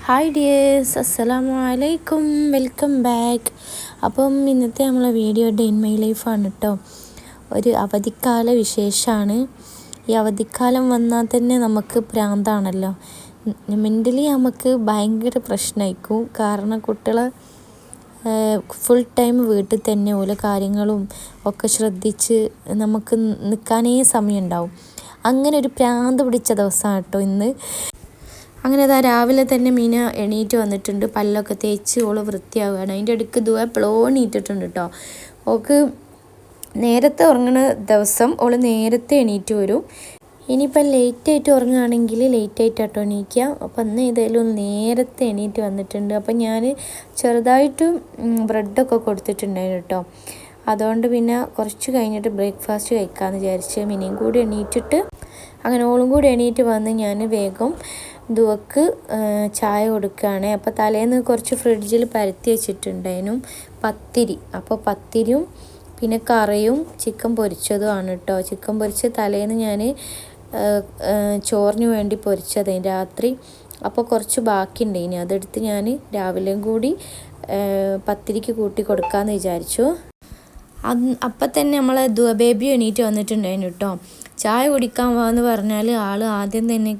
Hi dears, അസ്സലാമു അലൈക്കും, welcome back. അപ്പം ഇന്നത്തെ നമ്മളെ വീഡിയോ ഡേ ഇൻ മൈ ലൈഫാണ് കേട്ടോ. ഒരു അവധിക്കാല വിശേഷമാണ്. ഈ അവധിക്കാലം വന്നാൽ തന്നെ നമുക്ക് പ്രാന്താണല്ലോ. മെൻ്റലി നമുക്ക് ഭയങ്കര പ്രശ്നമായിരിക്കും. കാരണം കുട്ടികളെ ഫുൾ ടൈം വീട്ടിൽ തന്നെ ഓരോ കാര്യങ്ങളും ഒക്കെ ശ്രദ്ധിച്ച് നമുക്ക് നിൽക്കാനേ സമയം ഉണ്ടാവും. അങ്ങനെ ഒരു പ്രാന്ത് പിടിച്ച ദിവസമാണ് കേട്ടോ ഇന്ന്. അങ്ങനെ അതാ രാവിലെ തന്നെ മീന എണീറ്റ് വന്നിട്ടുണ്ട്. പല്ലൊക്കെ തേച്ച് ഓള് വൃത്തിയാവുകയാണ്. അതിൻ്റെ ഇടയ്ക്ക് എപ്പോഴോ എണീറ്റിട്ടുണ്ട് കേട്ടോ. ഓൾക്ക് നേരത്തെ ഉറങ്ങുന്ന ദിവസം ഓള് നേരത്തെ എണീറ്റ് വരും. ഇനിയിപ്പം ലേറ്റായിട്ട് ഉറങ്ങുകയാണെങ്കിൽ ലേറ്റായിട്ടാട്ടോ എണീക്കുക. അപ്പം അന്ന് ഏതായാലും നേരത്തെ എണീറ്റ് വന്നിട്ടുണ്ട്. അപ്പം ഞാൻ ചെറുതായിട്ട് ബ്രെഡൊക്കെ കൊടുത്തിട്ടുണ്ടായിരുന്നു കേട്ടോ. അതുകൊണ്ട് പിന്നെ കുറച്ച് കഴിഞ്ഞിട്ട് ബ്രേക്ക്ഫാസ്റ്റ് കഴിക്കാമെന്ന് വിചാരിച്ച് മിനിയും കൂടി എണീറ്റിട്ട് അങ്ങനെ ഓളും കൂടി എണീറ്റ് വന്ന് ഞാൻ വേഗം ദുവക്ക് ചായ കൊടുക്കുകയാണ്. അപ്പോൾ തലേന്ന് കുറച്ച് ഫ്രിഡ്ജിൽ പരത്തി വെച്ചിട്ടുണ്ടായിരുന്നു പത്തിരി. അപ്പോൾ പത്തിരിയും പിന്നെ കറിയും ചിക്കൻ പൊരിച്ചതുമാണ് കേട്ടോ. ചിക്കൻ പൊരിച്ച് തലേന്ന് ഞാൻ ചോറിന് വേണ്ടി പൊരിച്ചത് രാത്രി. അപ്പോൾ കുറച്ച് ബാക്കിയുണ്ട്. ഇനി അതെടുത്ത് ഞാൻ രാവിലെയും കൂടി പത്തിരിക്ക് കൂട്ടി കൊടുക്കാമെന്ന് വിചാരിച്ചു. അപ്പം തന്നെ നമ്മൾ ബേബി എണീറ്റ് വന്നിട്ടുണ്ടായിരുന്നു കേട്ടോ. ചായ കുടിക്കാൻ പോകാമെന്ന് പറഞ്ഞാൽ ആൾ ആദ്യം തന്നെ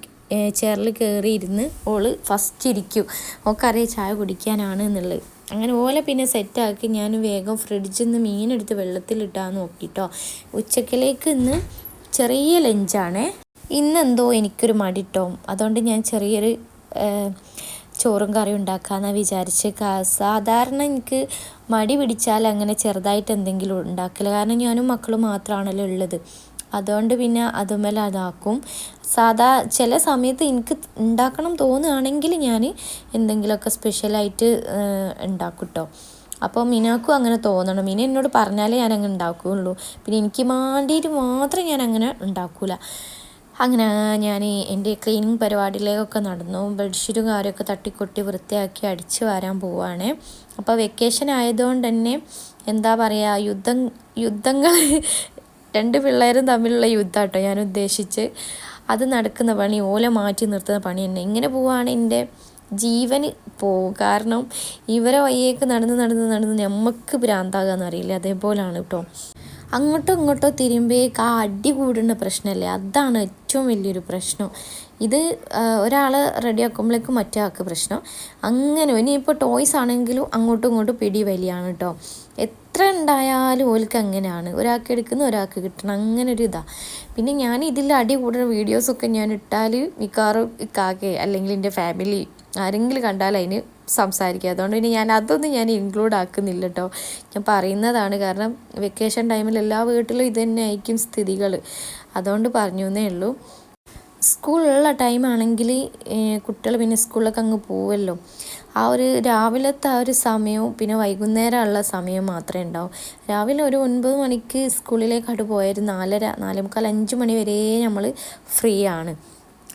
ചെയറിൽ കയറിയിരുന്ന് ഓള് ഫസ്റ്റ് ഇരിക്കും. ഓൾക്കറിയാം ചായ കുടിക്കാനാണ് എന്നുള്ളത്. അങ്ങനെ ഓല പിന്നെ സെറ്റാക്കി ഞാൻ വേഗം ഫ്രിഡ്ജിൽ നിന്ന് മീനെടുത്ത് വെള്ളത്തിലിട്ടാന്ന് നോക്കിട്ടോ. ഉച്ചക്കിലേക്ക് ഇന്ന് ചെറിയ ലഞ്ചാണേ. ഇന്നെന്തോ എനിക്കൊരു മടിട്ടോ. അതുകൊണ്ട് ഞാൻ ചെറിയൊരു ചോറും കറിയും ഉണ്ടാക്കാമെന്നാണ് വിചാരിച്ച്. സാധാരണ എനിക്ക് മടി പിടിച്ചാൽ അങ്ങനെ ചെറുതായിട്ട് എന്തെങ്കിലും ഉണ്ടാക്കില്ല. കാരണം ഞാനും മക്കളും മാത്രമാണല്ലോ ഉള്ളത്. അതുകൊണ്ട് പിന്നെ അതുമേലെ അതാക്കും. ചില സമയത്ത് എനിക്ക് ഉണ്ടാക്കണം തോന്നുകയാണെങ്കിൽ ഞാൻ എന്തെങ്കിലുമൊക്കെ സ്പെഷ്യലായിട്ട് ഉണ്ടാക്കും കേട്ടോ. അപ്പോൾ മിനാക്കും അങ്ങനെ തോന്നണം. മിന എന്നോട് പറഞ്ഞാലേ ഞാൻ അങ്ങനെ ഉണ്ടാക്കുകയുള്ളൂ. പിന്നെ എനിക്ക് വേണ്ടിയിട്ട് മാത്രം ഞാൻ അങ്ങനെ ഉണ്ടാക്കില്ല. അങ്ങനെ ഞാൻ എൻ്റെ ക്ലീനിങ് പരിപാടിയിലേക്കൊക്കെ നടന്നു. ബെഡ്ഷീറ്റും കാര്യമൊക്കെ തട്ടിക്കൊട്ടി വൃത്തിയാക്കി അടിച്ച് വരാൻ പോവുകയാണ്. അപ്പോൾ വെക്കേഷൻ ആയതുകൊണ്ട് തന്നെ എന്താ പറയുക, യുദ്ധങ്ങൾ രണ്ട് പിള്ളേരും തമ്മിലുള്ള യുദ്ധം കേട്ടോ ഞാൻ ഉദ്ദേശിച്ച്. അത് നടക്കുന്ന പണി, ഓല മാറ്റി നിർത്തുന്ന പണി തന്നെ. ഇങ്ങനെ പോവുകയാണ് എൻ്റെ ജീവന് പോവും. കാരണം ഇവരെ വയ്യേക്ക് നടന്ന് നമുക്ക് ഭ്രാന്താകാന്ന് അറിയില്ല, അതേപോലെയാണ് കേട്ടോ. അങ്ങോട്ടോ ഇങ്ങോട്ടോ തിരുമ്പേക്ക് ആ അടി കൂടുന്ന പ്രശ്നമല്ലേ, അതാണ് ഏറ്റവും വലിയൊരു പ്രശ്നം. ഇത് ഒരാൾ റെഡിയാക്കുമ്പോഴേക്കും മറ്റേ ആൾക്ക് പ്രശ്നം. അങ്ങനെ ഇനിയിപ്പോൾ ടോയ്സ് ആണെങ്കിലും അങ്ങോട്ടും ഇങ്ങോട്ടും പിടി വലിയാണ് കേട്ടോ. എത്ര ഉണ്ടായാലും ഓൽക്ക് അങ്ങനെയാണ്, ഒരാൾക്ക് എടുക്കുന്ന ഒരാൾക്ക് കിട്ടണം, അങ്ങനെ ഒരു ഇതാണ്. പിന്നെ ഞാൻ ഇതിൽ അടി കൂടുന്ന വീഡിയോസൊക്കെ ഞാൻ ഇട്ടാൽ മിക്കവാറും ഇക്കാക്കെ അല്ലെങ്കിൽ എൻ്റെ ഫാമിലി ആരെങ്കിലും കണ്ടാൽ അതിന് സംസാരിക്കുക. അതുകൊണ്ട് പിന്നെ അതൊന്നും ഞാൻ ഇൻക്ലൂഡ് ആക്കുന്നില്ല കേട്ടോ. ഞാൻ പറയുന്നതാണ്. കാരണം വെക്കേഷൻ ടൈമിൽ എല്ലാ വീട്ടിലും ഇത് തന്നെ ആയിരിക്കും സ്ഥിതികൾ. അതുകൊണ്ട് പറഞ്ഞു എന്നേ ഉള്ളൂ. സ്കൂളുള്ള ടൈമാണെങ്കിൽ കുട്ടികൾ പിന്നെ സ്കൂളിലൊക്കെ അങ്ങ് പോവുമല്ലോ. ആ ഒരു രാവിലത്തെ ആ ഒരു സമയവും പിന്നെ വൈകുന്നേരമുള്ള സമയം മാത്രമേ ഉണ്ടാവും. രാവിലെ ഒരു 9 മണിക്ക് സ്കൂളിലേക്കായിട്ട് പോയൊരു 4:30, 4:45, 5 മണി വരെ നമ്മൾ ഫ്രീ ആണ്.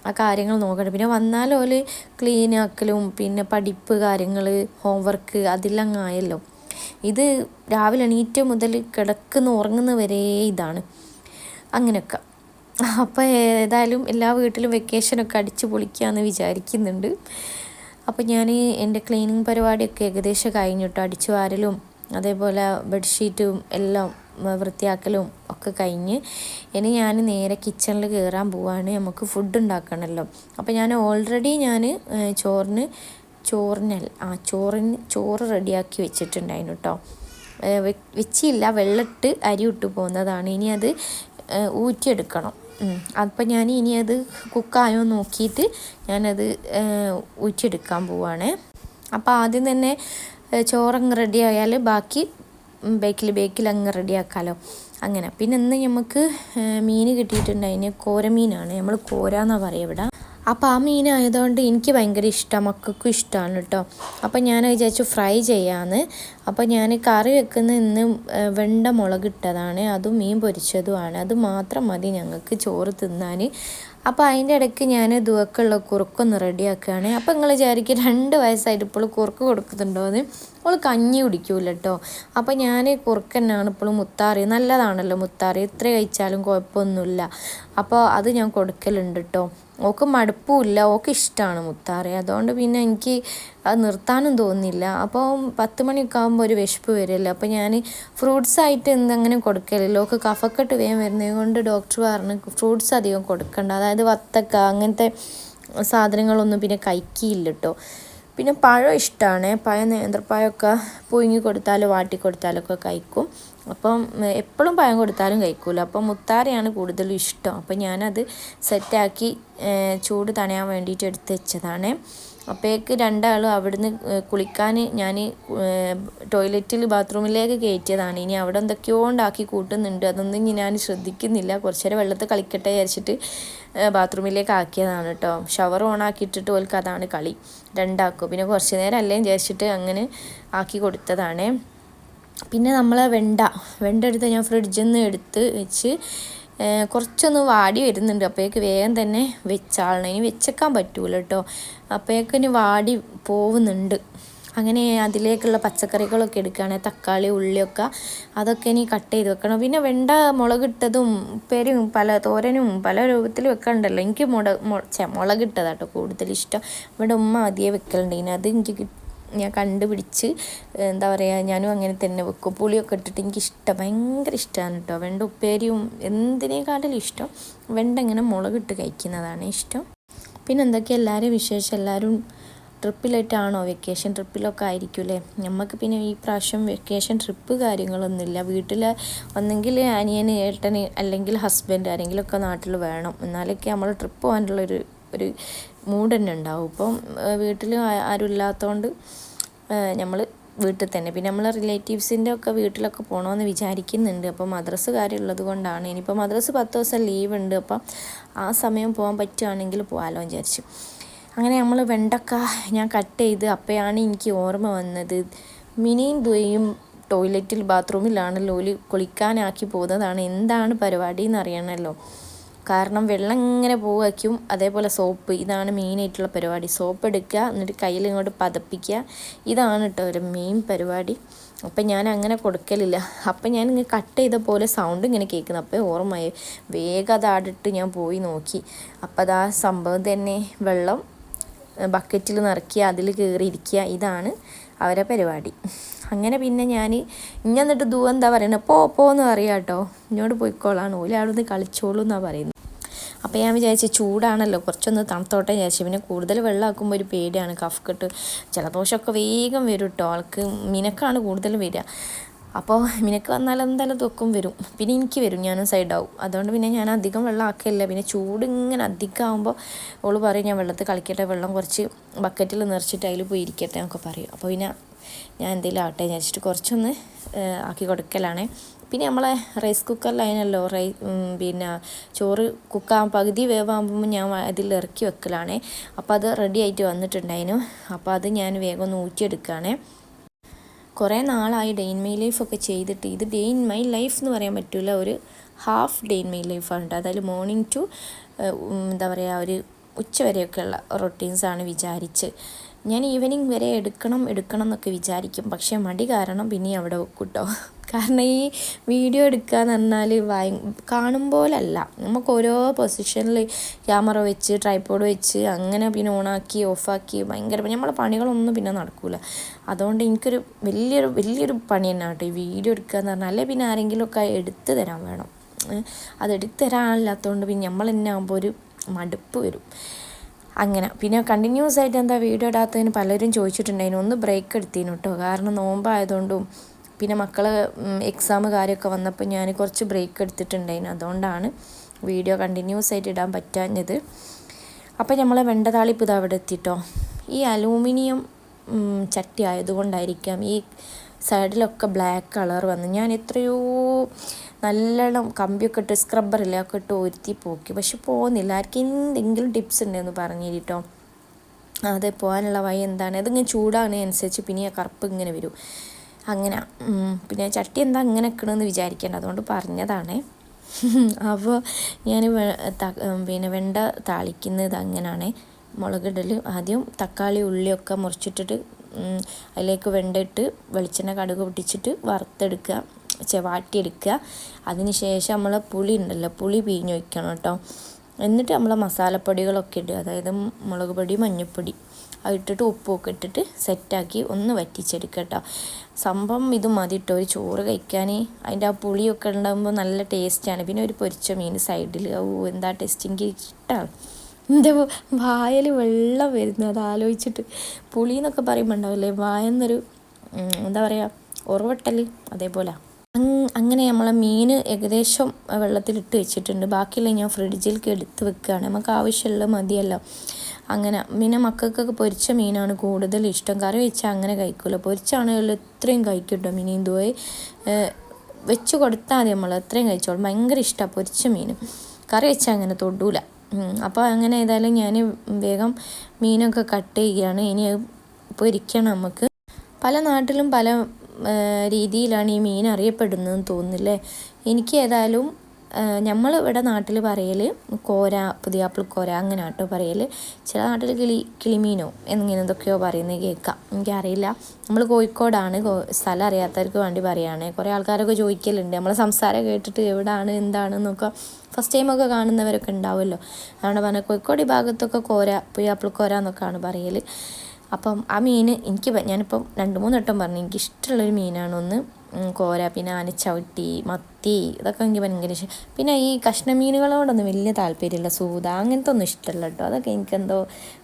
ആ കാര്യങ്ങൾ നോക്കട്ടെ. പിന്നെ വന്നാൽ ഓല് ക്ലീൻ ആക്കലും പിന്നെ പഠിപ്പ് കാര്യങ്ങൾ, ഹോംവർക്ക് അതെല്ലാം ആയല്ലോ. ഇത് രാവിലെ എണീറ്റ് മുതൽ ഉറങ്ങുന്ന വരെ ഇതാണ് അങ്ങനെയൊക്കെ. അപ്പോൾ ഏതായാലും എല്ലാ വീട്ടിലും വെക്കേഷനൊക്കെ അടിച്ച് പൊളിക്കാമെന്ന് വിചാരിക്കുന്നുണ്ട്. അപ്പോൾ ഞാൻ എൻ്റെ ക്ലീനിങ് പരിപാടിയൊക്കെ ഏകദേശം കഴിഞ്ഞിട്ടോ. അടിച്ചു വാരലും അതേപോലെ ബെഡ്ഷീറ്റും എല്ലാം വൃത്തിയാക്കലും ഒക്കെ കഴിഞ്ഞ് ഇനി ഞാൻ നേരെ കിച്ചണിൽ കയറാൻ പോവാണ്. നമുക്ക് ഫുഡ് ഉണ്ടാക്കണമല്ലോ. അപ്പോൾ ഞാൻ ഓൾറെഡി ചോറ് റെഡിയാക്കി വെച്ചിട്ടുണ്ടായിരുന്നു കേട്ടോ. വെച്ചില്ല, വെള്ളമിട്ട് അരി ഇട്ട് പോകുന്നതാണ്. ഇനി അത് ഊറ്റിയെടുക്കണം. അപ്പം ഞാൻ ഇനി അത് കുക്കായോ നോക്കിയിട്ട് ഞാനത് ഊറ്റിയെടുക്കാൻ പോവാണ്. അപ്പോൾ ആദ്യം തന്നെ ചോറങ്ങ് റെഡി ആയാൽ ബാക്കി ബേക്കിൽ അങ്ങ് റെഡിയാക്കാമല്ലോ. അങ്ങനെ പിന്നെ ഇന്ന് നമുക്ക് മീൻ കിട്ടിയിട്ടുണ്ട്. അതിന് കോരമീനാണ്, നമ്മൾ കോരാന്നാണ് പറയുക ഇവിടെ. അപ്പോൾ ആ മീനായതുകൊണ്ട് എനിക്ക് ഭയങ്കര ഇഷ്ടമാണ്, മക്കൾക്കും ഇഷ്ടമാണ് കേട്ടോ. അപ്പോൾ ഞാൻ വിചാരിച്ചു ഫ്രൈ ചെയ്യാമെന്ന്. അപ്പോൾ ഞാൻ കറി വെക്കുന്ന ഇന്ന് വെണ്ട മുളകിട്ടതാണ്, അതും മീൻ പൊരിച്ചതുമാണ്. അത് മാത്രം മതി ഞങ്ങൾക്ക് ചോറ് തിന്നാൻ. അപ്പോൾ അതിൻ്റെ ഇടയ്ക്ക് ഞാൻ ദുവക്കുള്ള കുറുക്കൊന്ന് റെഡിയാക്കുകയാണ്. അപ്പോൾ നിങ്ങൾ വിചാരിക്കും 2 വയസ്സായിട്ട് ഇപ്പോൾ കുറുക്ക് കൊടുക്കുന്നുണ്ടോയെന്ന്. അവൾ കഞ്ഞി കുടിക്കൂല കേട്ടോ. അപ്പോൾ ഞാൻ കുറുക്ക് തന്നെയാണ് ഇപ്പോഴും. മുത്താറി നല്ലതാണല്ലോ, മുത്താറി എത്ര കഴിച്ചാലും കുഴപ്പമൊന്നുമില്ല. അപ്പോൾ അത് ഞാൻ കൊടുക്കലുണ്ട് കേട്ടോ. ഓക്ക് മടുപ്പുമില്ല, ഓക്ക് ഇഷ്ടമാണ് മുത്താറി. അതുകൊണ്ട് പിന്നെ എനിക്ക് അത് നിർത്താനും തോന്നുന്നില്ല. അപ്പോൾ 10 മണിയൊക്കെ ആകുമ്പോൾ ഒരു വിശപ്പ് വരുമല്ലോ, അപ്പോൾ ഞാൻ ഫ്രൂട്ട്സായിട്ട് എന്തെങ്ങനെ കൊടുക്കലില്ല. ഓക്ക് കഫക്കെട്ട് വേഗം വരുന്നത് കൊണ്ട് ഡോക്ടർ പറഞ്ഞ് ഫ്രൂട്ട്സ് അധികം കൊടുക്കണ്ട, അതായത് വത്തക്ക അങ്ങനത്തെ സാധനങ്ങളൊന്നും പിന്നെ കഴിക്കില്ല കേട്ടോ. പിന്നെ പഴം ഇഷ്ടമാണ്. പഴം നേന്ത്രപ്പഴമൊക്കെ പുഴുങ്ങി കൊടുത്താലും വാട്ടി കൊടുത്താലൊക്കെ കഴിക്കും. അപ്പം എപ്പോഴും പഴം കൊടുത്താലും കഴിക്കില്ല. അപ്പം മുത്താറിയാണ് കൂടുതലും ഇഷ്ടം. അപ്പം ഞാനത് സെറ്റാക്കി ചൂട് തണയാൻ വേണ്ടിയിട്ട് എടുത്ത് വെച്ചതാണ്. അപ്പോഴേക്ക് രണ്ടാളും അവിടുന്ന് കുളിക്കാൻ ഞാൻ ടോയ്ലറ്റിൽ ബാത്റൂമിലേക്ക് കയറ്റിയതാണ്. ഇനി അവിടെ എന്തൊക്കെയോ ഉണ്ടാക്കി കൂട്ടുന്നുണ്ട്, അതൊന്നും ഞാൻ ശ്രദ്ധിക്കുന്നില്ല. കുറച്ച് നേരം വെള്ളത്തിൽ കളിക്കട്ടെ വിചാരിച്ചിട്ട് ബാത്റൂമിലേക്ക് ആക്കിയതാണ് കേട്ടോ. ഷവർ ഓൺ ആക്കിയിട്ടിട്ട് ഓൽക്ക് അതാണ് കളി രണ്ടാക്കും. പിന്നെ കുറച്ച് നേരം അല്ലേ വിചാരിച്ചിട്ട് അങ്ങനെ ആക്കി കൊടുത്തതാണ്. പിന്നെ നമ്മളെ വെണ്ട എടുത്ത് ഞാൻ ഫ്രിഡ്ജിൽ നിന്ന് എടുത്ത് വെച്ച് കുറച്ചൊന്ന് വാടി വരുന്നുണ്ട്. അപ്പോഴേക്ക് വേഗം തന്നെ വെച്ചാളണം. ഇനി വെച്ചേക്കാൻ പറ്റൂല കേട്ടോ, അപ്പോഴേക്കിന് വാടി പോകുന്നുണ്ട്. അങ്ങനെ അതിലേക്കുള്ള പച്ചക്കറികളൊക്കെ എടുക്കുകയാണെങ്കിൽ തക്കാളി ഉള്ളിയൊക്കെ അതൊക്കെ ഇനി കട്ട് ചെയ്ത് വെക്കണം. പിന്നെ വെണ്ട മുളകിട്ടതും ഉപ്പേരിയും തോരനും പല രൂപത്തിൽ വെക്കണ്ടല്ലോ. എനിക്ക് മുളകിട്ടതാട്ടോ കൂടുതൽ ഇഷ്ടം. ഇവിടെ ഉമ്മ ആദ്യമേ വെക്കലുണ്ട്. ഇനി അത് എനിക്ക് ഞാൻ കണ്ടുപിടിച്ച് എന്താ പറയുക, ഞാനും അങ്ങനെ തന്നെ വെക്കും. പുളിയൊക്കെ ഇട്ടിട്ട് എനിക്കിഷ്ടം, ഭയങ്കര ഇഷ്ടമാണ് കേട്ടോ. വെണ്ട ഉപ്പേരിയും എന്തിനേക്കാട്ടിലും ഇഷ്ടം വെണ്ട ഇങ്ങനെ മുളകിട്ട് കഴിക്കുന്നതാണ് ഇഷ്ടം. പിന്നെ എന്തൊക്കെയാണ് എല്ലാവരും വിശേഷം? എല്ലാവരും ട്രിപ്പിലായിട്ടാണോ? വെക്കേഷൻ ട്രിപ്പിലൊക്കെ ആയിരിക്കുമല്ലേ. നമുക്ക് പിന്നെ ഈ പ്രാവശ്യം വെക്കേഷൻ ട്രിപ്പ് കാര്യങ്ങളൊന്നുമില്ല. വീട്ടിൽ ഒന്നെങ്കിൽ അനിയന്, ഏട്ടന് അല്ലെങ്കിൽ ഹസ്ബൻഡ് ആരെങ്കിലുമൊക്കെ നാട്ടിൽ വേണം, എന്നാലൊക്കെ നമ്മൾ ട്രിപ്പ് പോകാനുള്ളൊരു മൂഡ് തന്നെ ഉണ്ടാവും. ഇപ്പം വീട്ടിൽ ആരും ഇല്ലാത്തതുകൊണ്ട് നമ്മൾ വീട്ടിൽ തന്നെ. പിന്നെ നമ്മൾ റിലേറ്റീവ്സിൻ്റെ ഒക്കെ വീട്ടിലൊക്കെ പോകണമെന്ന് വിചാരിക്കുന്നുണ്ട്. അപ്പോൾ മദ്രസ് കാര്യമുള്ളത് കൊണ്ടാണ്. ഇനിയിപ്പോൾ മദ്രസ് 10 ദിവസം ലീവ് ഉണ്ട്. അപ്പം ആ സമയം പോകാൻ പറ്റുകയാണെങ്കിൽ പോകാമല്ലോ വിചാരിച്ചു. അങ്ങനെ നമ്മൾ വെണ്ടക്ക ഞാൻ കട്ട് ചെയ്ത് അപ്പോഴാണ് എനിക്ക് ഓർമ്മ വന്നത്, മിനിയും ദുയയും ടോയ്ലറ്റിൽ ബാത്റൂമിലാണല്ലോ കുളിക്കാനാക്കി പോകുന്നതാണ്. എന്താണ് പരിപാടി എന്ന് അറിയണമല്ലോ. കാരണം വെള്ളം ഇങ്ങനെ പോവുകയും അതേപോലെ സോപ്പ്, ഇതാണ് മെയിനായിട്ടുള്ള പരിപാടി. സോപ്പ് എടുക്കുക, എന്നിട്ട് കയ്യിൽ ഇങ്ങോട്ട് പതപ്പിക്കുക, ഇതാണ് കേട്ടോ ഒരു മെയിൻ പരിപാടി. അപ്പം ഞാൻ അങ്ങനെ കൊടുക്കലില്ല. അപ്പം ഞാൻ ഇങ്ങനെ കട്ട് ചെയ്ത പോലെ സൗണ്ട് ഇങ്ങനെ കേൾക്കുന്നു. അപ്പോൾ ഓർമ്മയായി, വേഗം അതാടിട്ട് ഞാൻ പോയി നോക്കി. അപ്പം അതാ സംഭവം തന്നെ, വെള്ളം ബക്കറ്റിൽ നിറയ്ക്കുക, അതിൽ കയറിയിരിക്കുക, ഇതാണ് അവരെ പരിപാടി. അങ്ങനെ പിന്നെ ഞാൻ എന്നിട്ട് എന്താ പറയുന്നത്, പോന്ന് പറയാം കേട്ടോ, ഇങ്ങോട്ട് പോയിക്കോളാണ്, ഓല് അവിടെ നിന്ന് കളിച്ചോളൂ എന്നാണ് പറയുന്നത്. അപ്പോൾ ഞാൻ വിചാരിച്ചു ചൂടാണല്ലോ, കുറച്ചൊന്ന് തണുത്തോട്ടെ വിചാരിച്ചു. പിന്നെ കൂടുതൽ വെള്ളമാക്കുമ്പോൾ ഒരു പേടിയാണ്, കഫക്കെട്ട് ജലദോഷമൊക്കെ വേഗം വരും കേട്ടോ. ആൾക്ക് മിനക്കാണ് കൂടുതൽ വരിക. അപ്പോൾ മിനക്ക് വന്നാൽ എന്തായാലും തൊക്കും വരും, പിന്നെ എനിക്ക് വരും, ഞാനും സൈഡാവും. അതുകൊണ്ട് പിന്നെ ഞാൻ അധികം വെള്ളം ആക്കില്ല. പിന്നെ ചൂട് ഇങ്ങനെ അധികമാകുമ്പോൾ ഓള് പറയും ഞാൻ വെള്ളത്തിൽ കളിക്കട്ടെ, വെള്ളം കുറച്ച് ബക്കറ്റിൽ നിറച്ചിട്ട് അതിൽ പോയി ഇരിക്കട്ടെ എന്നൊക്കെ പറയും. അപ്പോൾ പിന്നെ ഞാൻ എന്തെങ്കിലും ആവട്ടെ വിചാരിച്ചിട്ട് കുറച്ചൊന്ന് ആക്കി കൊടുക്കലാണ്. പിന്നെ നമ്മളെ റൈസ് കുക്കറിലായനല്ലോ പിന്നെ ചോറ് പകുതി വേവാകുമ്പോൾ ഞാൻ അതിൽ ഇറക്കി വെക്കലാണ്. അപ്പോൾ അത് റെഡി ആയിട്ട് വന്നിട്ടുണ്ടായിരുന്നു. അപ്പോൾ അത് ഞാൻ വേഗം ഒന്ന് ഊറ്റിയെടുക്കുകയാണ്. കുറേ നാളായി ഡേ ഇൻ മൈ ലൈഫൊക്കെ ചെയ്തിട്ട്. ഇത് ഡേ ഇൻ മൈ ലൈഫ് എന്ന് പറയാൻ പറ്റില്ല, ഒരു ഹാഫ് ഡേ ഇൻ മൈ ലൈഫാണ്. അതായത് മോർണിംഗ് ടു എന്താ പറയുക, ഒരു ഉച്ച വരെയൊക്കെയുള്ള റൊട്ടീൻസാണ് വിചാരിച്ച്. ഞാൻ ഈവനിങ് വരെ എടുക്കണം എന്നൊക്കെ വിചാരിക്കും, പക്ഷേ മടി കാരണം പിന്നെ അവിടെ വെക്കും കേട്ടോ. കാരണം ഈ വീഡിയോ എടുക്കുക എന്ന് പറഞ്ഞാൽ കാണുമ്പോലല്ല, നമുക്ക് ഓരോ പൊസിഷനിൽ ക്യാമറ വെച്ച് ട്രൈപോഡ് വെച്ച് അങ്ങനെ പിന്നെ ഓണാക്കി ഓഫാക്കി ഭയങ്കര നമ്മളെ പണികളൊന്നും പിന്നെ നടക്കില്ല. അതുകൊണ്ട് എനിക്കൊരു വലിയൊരു പണി തന്നെ കേട്ടോ ഈ വീഡിയോ എടുക്കുക എന്ന് പറഞ്ഞാൽ. അല്ലെങ്കിൽ പിന്നെ ആരെങ്കിലുമൊക്കെ എടുത്ത് തരാൻ വേണം. അതെടുത്ത് തരാനില്ലാത്തതുകൊണ്ട് പിന്നെ നമ്മൾ തന്നെ ആകുമ്പോൾ ഒരു മടുപ്പ് വരും. അങ്ങനെ പിന്നെ കണ്ടിന്യൂസ് ആയിട്ട് എന്താ വീഡിയോ ഇടാത്തതിന് പലരും ചോദിച്ചിട്ടുണ്ടായിരുന്നു. ഒന്ന് ബ്രേക്ക് എടുത്തിന് കേട്ടോ, കാരണം നോമ്പായതുകൊണ്ടും പിന്നെ മക്കളെ എക്സാം കാര്യമൊക്കെ വന്നപ്പോൾ ഞാൻ കുറച്ച് ബ്രേക്ക് എടുത്തിട്ടുണ്ടായിരുന്നു. അതുകൊണ്ടാണ് വീഡിയോ കണ്ടിന്യൂസ് ആയിട്ട് ഇടാൻ പറ്റാഞ്ഞത്. അപ്പോൾ നമ്മളെ വെണ്ട താളിപ്പ് ഇത് അവിടെ എത്തിട്ടോ. ഈ അലൂമിനിയം ചട്ടി ആയതുകൊണ്ടായിരിക്കാം ഈ സൈഡിലൊക്കെ ബ്ലാക്ക് കളർ വന്ന്. ഞാൻ എത്രയോ നല്ലോണം കമ്പിയൊക്കെ ഇട്ട് സ്ക്രബ്ബറില്ല ഒക്കെ ഇട്ട് ഒരുത്തി പോക്കി, പക്ഷെ പോകുന്നില്ല. ആർക്കും എന്തെങ്കിലും ടിപ്സ് ഉണ്ടെന്ന് പറഞ്ഞിട്ടോ. അതെ പോകാനുള്ള വഴി എന്താണ്, അതിങ്ങനെ ചൂടാകുന്നതിനനുസരിച്ച് പിന്നെ ആ കറുപ്പ് ഇങ്ങനെ വരും. അങ്ങനെ പിന്നെ ചട്ടി എന്താ അങ്ങനെ വെക്കണമെന്ന് വിചാരിക്കേണ്ട, അതുകൊണ്ട് പറഞ്ഞതാണ്. അപ്പോൾ ഞാൻ പിന്നെ വെണ്ട താളിക്കുന്നത് അങ്ങനെയാണ്. മുളകിടൽ ആദ്യം തക്കാളി ഉള്ളിയൊക്കെ മുറിച്ചിട്ടിട്ട് അതിലേക്ക് വെണ്ട ഇട്ട് വെളിച്ചെണ്ണ കടുക് പൊട്ടിച്ചിട്ട് വറുത്തെടുക്കുക, വാട്ടിയെടുക്കുക. അതിന് ശേഷം നമ്മൾ പുളി ഉണ്ടല്ലോ, പുളി പിഴിഞ്ഞ് വയ്ക്കണം കേട്ടോ. എന്നിട്ട് നമ്മൾ മസാലപ്പൊടികളൊക്കെ ഇടുക, അതായത് മുളക് പൊടി, മഞ്ഞൾപ്പൊടി അതിട്ടിട്ട് ഉപ്പൊക്കെ ഇട്ടിട്ട് സെറ്റാക്കി ഒന്ന് വറ്റിച്ചെടുക്കുക കേട്ടോ. സംഭവം ഇത് മതി കേട്ടോ ഒരു ചോറ് കഴിക്കാൻ. അതിൻ്റെ ആ പുളിയൊക്കെ ഉണ്ടാകുമ്പോൾ നല്ല ടേസ്റ്റാണ്. പിന്നെ ഒരു പൊരിച്ച മീൻ സൈഡിൽ, എന്താ ടേസ്റ്റ്, എനിക്ക് ഇഷ്ടമാണ്. എൻ്റെ വായിൽ വെള്ളം വരുന്നു അത് ആലോചിച്ചിട്ട്. പുളി എന്നൊക്കെ പറയുമ്പോൾ ഉണ്ടാവില്ലേ വായെന്നൊരു എന്താ പറയുക ഉറവട്ടൽ, അതേപോലെ. അങ്ങനെ നമ്മളെ മീൻ ഏകദേശം വെള്ളത്തിലിട്ട് വെച്ചിട്ടുണ്ട്. ബാക്കിയുള്ള ഞാൻ ഫ്രിഡ്ജിലേക്ക് എടുത്ത് വെക്കുകയാണ്, നമുക്ക് ആവശ്യമുള്ള മതിയല്ലോ. അങ്ങനെ പിന്നെ മക്കൾക്കൊക്കെ പൊരിച്ച മീനാണ് കൂടുതൽ ഇഷ്ടം. കറി വെച്ചാൽ അങ്ങനെ കഴിക്കുമല്ലോ, പൊരിച്ചാണെങ്കിലും എത്രയും കഴിക്കും കേട്ടോ. മീൻ ഇതുപോയി വെച്ച് കൊടുത്താൽ മതി, നമ്മൾ എത്രയും കഴിച്ചോളും. ഭയങ്കര ഇഷ്ടമാണ് പൊരിച്ച മീൻ. കറി വെച്ചാൽ അങ്ങനെ തൊടൂല. അപ്പോൾ അങ്ങനെ ഏതായാലും ഞാൻ വേഗം മീനൊക്കെ കട്ട് ചെയ്യുകയാണ്. ഇനി പൊരിക്കണം നമുക്ക്. പല നാട്ടിലും പല രീതിയിലാണ് ഈ മീൻ അറിയപ്പെടുന്നതെന്ന് തോന്നുന്നില്ലേ. എനിക്ക് ഏതായാലും നമ്മൾ ഇവിടെ നാട്ടിൽ പറയൽ കോര, പുതിയാപ്പിളക്കോര അങ്ങനെ കേട്ടോ പറയൽ. ചില നാട്ടിൽ കിളിമീനോ എന്നിങ്ങനെ എന്തൊക്കെയോ പറയുന്നത് കേൾക്കാം, എനിക്കറിയില്ല. നമ്മൾ കോഴിക്കോടാണ്, സ്ഥലം അറിയാത്തവർക്ക് വേണ്ടി പറയുകയാണ്. കുറേ ആൾക്കാരൊക്കെ ചോദിക്കലുണ്ട് നമ്മളെ സംസാരം കേട്ടിട്ട് എവിടെയാണ് എന്താണെന്നൊക്കെ. ഫസ്റ്റ് ടൈമൊക്കെ കാണുന്നവരൊക്കെ ഉണ്ടാവുമല്ലോ, അതുകൊണ്ട് പറഞ്ഞാൽ കോഴിക്കോട് ഈ ഭാഗത്തൊക്കെ കോര, പുതിയാപ്പിളക്കോര എന്നൊക്കെയാണ് പറയൽ. അപ്പം ആ മീൻ ഞാനിപ്പം 2-3 വട്ടം പറഞ്ഞു എനിക്കിഷ്ടമുള്ളൊരു മീനാണ്. ഒന്ന് കോര, പിന്നെ ആനച്ചവിട്ടി, മത്തി, ഇതൊക്കെ എനിക്ക് ഭയങ്കര ഇഷ്ടം. പിന്നെ ഈ കഷ്ണ മീനുകളോടൊന്നും വലിയ താല്പര്യമില്ല, സൂത അങ്ങനത്തെ ഒന്നും ഇഷ്ടമല്ല കേട്ടോ. അതൊക്കെ എനിക്കെന്തോ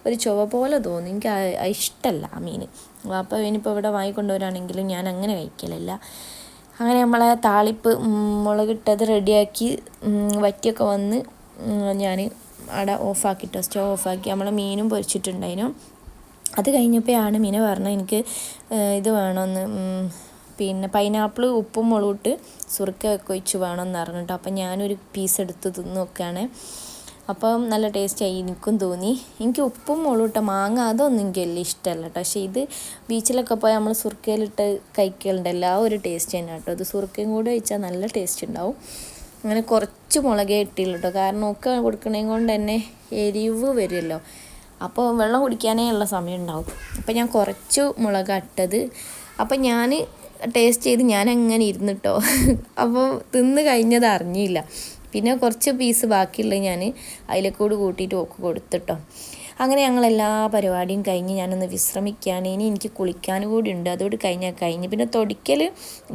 ഒരു ചുവ പോലെ തോന്നി, എനിക്ക് ഇഷ്ടമല്ല ആ മീൻ. അപ്പോൾ ഇനിയിപ്പോൾ ഇവിടെ വാങ്ങിക്കൊണ്ടുവരാണെങ്കിലും ഞാൻ അങ്ങനെ കഴിക്കലില്ല. അങ്ങനെ നമ്മളെ താളിപ്പ് മുളകിട്ടത് റെഡിയാക്കി വറ്റിയൊക്കെ വന്ന് ഞാൻ അവിടെ ഓഫാക്കിട്ടോ, സ്റ്റവ് ഓഫാക്കി. നമ്മളെ മീനും പൊരിച്ചിട്ടുണ്ടായിരുന്നു. അത് കഴിഞ്ഞപ്പോഴാണ് മീന പറഞ്ഞത് എനിക്ക് ഇത് വേണമെന്ന്, പിന്നെ പൈനാപ്പിൾ ഉപ്പും മുളകിട്ട് സുറുക്കൊക്കെ ഒഴിച്ച് വേണമെന്ന് പറഞ്ഞിട്ടോ. അപ്പം ഞാനൊരു പീസ് എടുത്ത് തിന്ന് നോക്കുകയാണ്. അപ്പം നല്ല ടേസ്റ്റായി, എനിക്കും തോന്നി. എനിക്ക് ഉപ്പും മുളകിട്ട മാങ്ങ അതൊന്നും എനിക്ക് വലിയ ഇഷ്ടമല്ല കേട്ടോ. പക്ഷേ ഇത് ബീച്ചിലൊക്കെ പോയാൽ നമ്മൾ സുറുക്കയിലിട്ട് കഴിക്കലുണ്ടല്ലോ, ആ ഒരു ടേസ്റ്റ് തന്നെ കേട്ടോ. ഇത് സുറുക്കയും കൂടെ കഴിച്ചാൽ നല്ല ടേസ്റ്റ് ഉണ്ടാവും. അങ്ങനെ കുറച്ച് മുളകേ ഇട്ടില്ല കേട്ടോ, കാരണം ഒക്കെ കൊടുക്കണേം കൊണ്ട് തന്നെ എരിവ് വരുമല്ലോ, അപ്പോൾ വെള്ളം കുടിക്കാനേ ഉള്ള സമയം ഉണ്ടാവും. അപ്പോൾ ഞാൻ കുറച്ച് മുളക് ഇട്ടത്. അപ്പോൾ ഞാൻ ടേസ്റ്റ് ചെയ്ത് ഞാൻ അങ്ങനെ ഇരുന്നിട്ടോ. അപ്പോൾ തിന്ന് കഴിഞ്ഞത് അറിഞ്ഞില്ല. പിന്നെ കുറച്ച് പീസ് ബാക്കിയുള്ളത് ഞാൻ അതിലേക്കൂട് കൂട്ടിയിട്ട് ഒക്കെ കൊടുത്തിട്ടോ. അങ്ങനെ ഞങ്ങളെല്ലാ പരിപാടിയും കഴിഞ്ഞ് ഞാനൊന്ന് വിശ്രമിക്കുകയാണ്. ഇനി എനിക്ക് കുളിക്കാൻ കൂടി ഉണ്ട്, അതോട് കഴിഞ്ഞ്. പിന്നെ തൊടിക്കൽ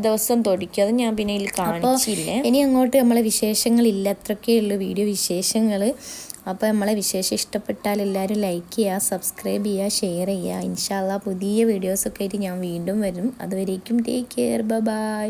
ദിവസം തൊടിക്കും, അത് ഞാൻ പിന്നെ ഇതിൽ കാണിച്ചില്ലേ. ഇനി അങ്ങോട്ട് നമ്മളെ വിശേഷങ്ങളില്ല, അത്രയൊക്കെയുള്ളൂ വീഡിയോ വിശേഷങ്ങൾ. അപ്പോൾ നമ്മളെ വിശേഷം ഇഷ്ടപ്പെട്ടാൽ എല്ലാവരും ലൈക്ക് ചെയ്യുക, സബ്സ്ക്രൈബ് ചെയ്യുക, ഷെയർ ചെയ്യുക. ഇൻഷാ അല്ലാഹ് പുതിയ വീഡിയോസൊക്കെ ആയിട്ട് ഞാൻ വീണ്ടും വരും. അതുവരേക്കും ടേക്ക് കെയർ, ബൈ.